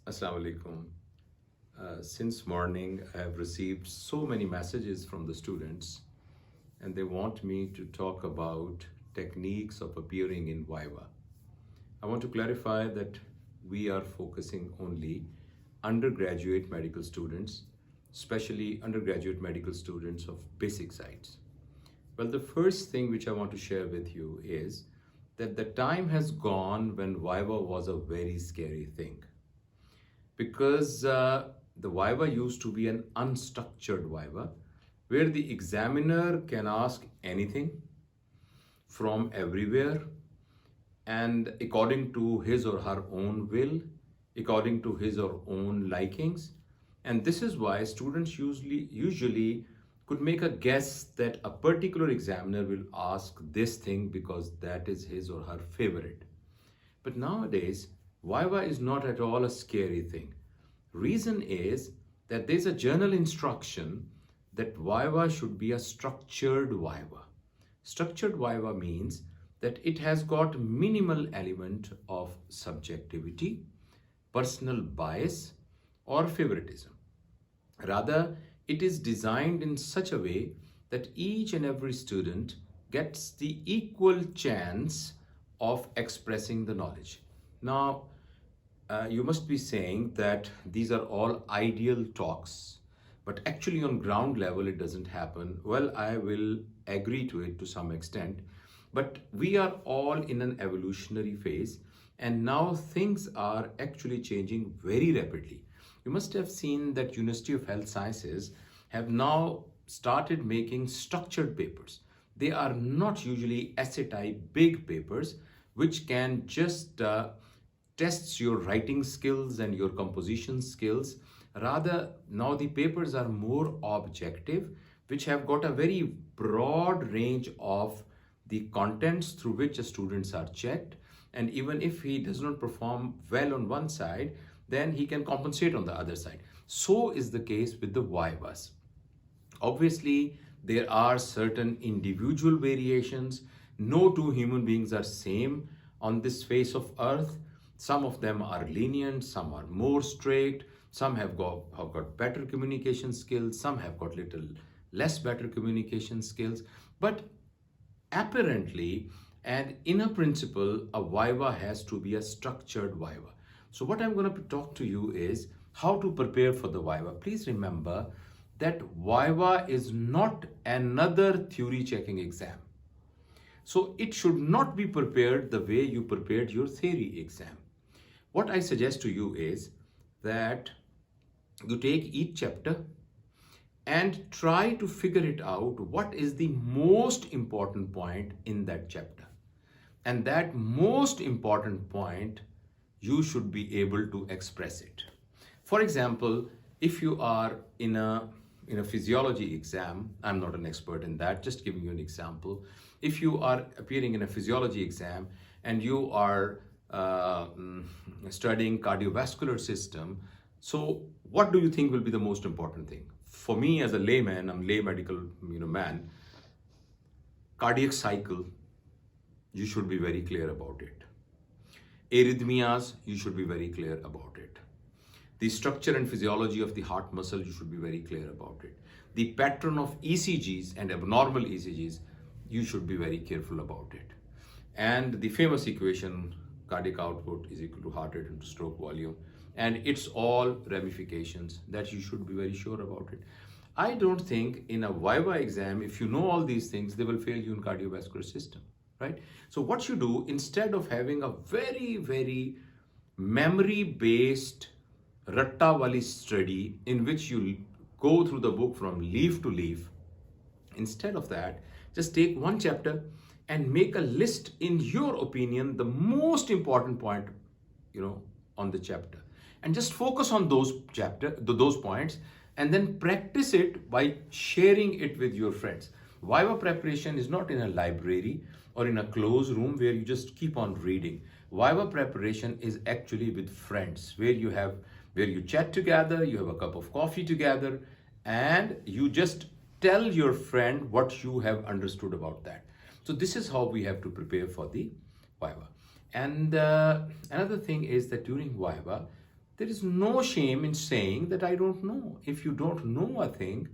Assalamu alaikum. Since morning, I have received so many messages from the students, and they want me to talk about techniques of appearing in Viva. I want to clarify that we are focusing only undergraduate medical students, especially undergraduate medical students of basic sites. Well, the first thing which I want to share with you is that the time has gone when Viva was a very scary thing, because the Viva used to be an unstructured Viva where the examiner can ask anything from everywhere and according to his or her own will, according to his or own likings. And this is why students usually could make a guess that a particular examiner will ask this thing because that is his or her favorite. But nowadays, Viva is not at all a scary thing. Reason is that there's a journal instruction that Viva should be a structured Viva. Structured Viva means that it has got minimal element of subjectivity, personal bias, or favoritism. Rather, it is designed in such a way that each and every student gets the equal chance of expressing the knowledge. Now, you must be saying that these are all ideal talks, but actually on ground level it doesn't happen. Well, I will agree to it to some extent, but we are all in an evolutionary phase, and now things are actually changing very rapidly. You must have seen that University of Health Sciences have now started making structured papers. They are not usually essay type big papers, which can just tests your writing skills and your composition skills. Rather, now the papers are more objective, which have got a very broad range of the contents through which the students are checked. And even if he does not perform well on one side, then he can compensate on the other side. So is the case with the Vivas. Obviously, there are certain individual variations. No two human beings are same on this face of earth. Some of them are lenient, some are more strict, some have got better communication skills, some have got little less better communication skills. But apparently, and in a principle, a Viva has to be a structured Viva. So what I'm going to talk to you is how to prepare for the Viva. Please remember that Viva is not another theory checking exam. So it should not be prepared the way you prepared your theory exam. What I suggest to you is that you take each chapter and try to figure it out what is the most important point in that chapter. And that most important point, you should be able to express it. For example, if you are in a physiology exam, I'm not an expert in that, just giving you an example. If you are appearing in a physiology exam and you are studying cardiovascular system, so what do you think will be the most important thing? For me as a layman, I'm lay medical man, cardiac cycle, you should be very clear about it. Arrhythmias, you should be very clear about it. The structure and physiology of the heart muscle, you should be very clear about it. The pattern of ECGs and abnormal ECGs, you should be very careful about it. And the famous equation, cardiac output is equal to heart rate into stroke volume, and it's all ramifications that you should be very sure about it. I don't think in a Viva exam, if you know all these things, they will fail you in cardiovascular system, right? So what you do, instead of having a very, very memory-based ratta wali study in which you go through the book from leaf to leaf, instead of that, just take one chapter and make a list, in your opinion, the most important point, on the chapter, and just focus on those points, and then practice it by sharing it with your friends. Viva preparation is not in a library or in a closed room where you just keep on reading. Viva preparation is actually with friends, where you chat together, you have a cup of coffee together, and you just tell your friend what you have understood about that. So this is how we have to prepare for the Viva. And another thing is that during Viva, There is no shame in saying that I don't know. If you don't know a thing,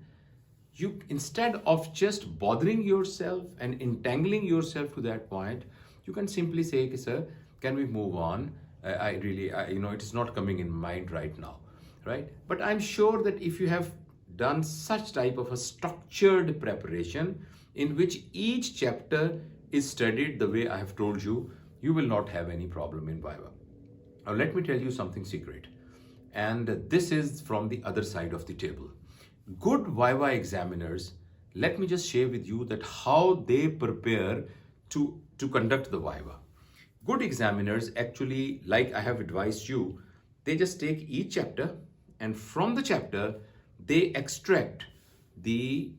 you, instead of just bothering yourself and entangling yourself to that point, you can simply say, okay, sir, can we move on? It is not coming in mind right now, right? But I'm sure that if you have done such type of a structured preparation in which each chapter is studied the way I have told you, you will not have any problem in Viva. Now, let me tell you something secret. And this is from the other side of the table. Good Viva examiners, let me just share with you that how they prepare to conduct the Viva. Good examiners actually, like I have advised you, they just take each chapter and from the chapter, they extract the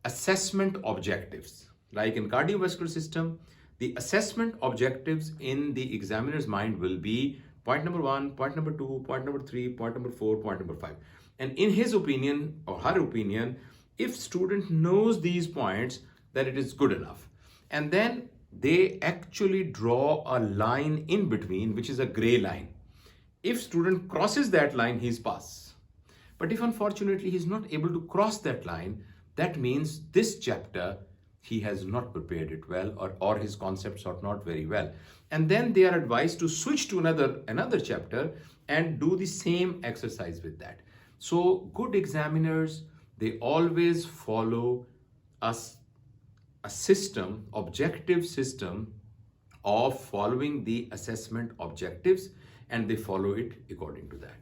assessment objectives. Like in cardiovascular system, the assessment objectives in the examiner's mind will be point number 1, point number 2, point number 3, point number 4, point number 5. And in his opinion or her opinion, if student knows these points, then it is good enough. And then they actually draw a line in between, which is a gray line. If student crosses that line, he's pass. But if unfortunately he's not able to cross that line, that means this chapter he has not prepared it well, or his concepts are not very well. And then they are advised to switch to another chapter and do the same exercise with that. So good examiners, they always follow a system, objective system of following the assessment objectives, and they follow it according to that.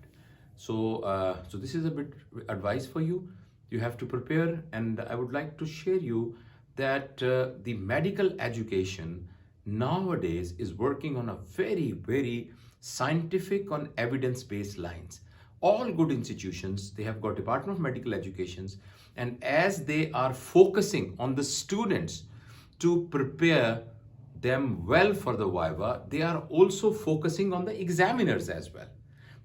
So this is a bit advice for you. You have to prepare, and I would like to share you that the medical education nowadays is working on a very, very scientific on evidence-based lines. All good institutions, they have got Department of Medical Educations, and as they are focusing on the students to prepare them well for the Viva, they are also focusing on the examiners as well.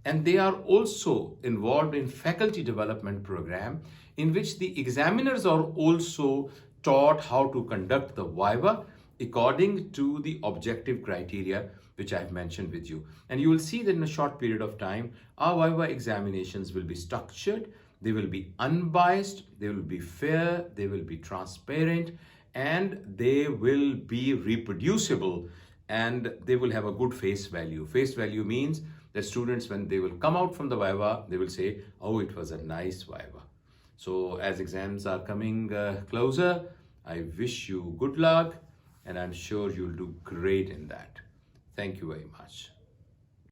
And they are also involved in faculty development program in which the examiners are also taught how to conduct the Viva according to the objective criteria which I've mentioned with you. And you will see that in a short period of time, our Viva examinations will be structured, they will be unbiased, they will be fair, they will be transparent, and they will be reproducible, and they will have a good face value. Face value means that students, when they will come out from the Viva, they will say, oh, it was a nice Viva. So as exams are coming closer, I wish you good luck, and I'm sure you'll do great in that. Thank you very much.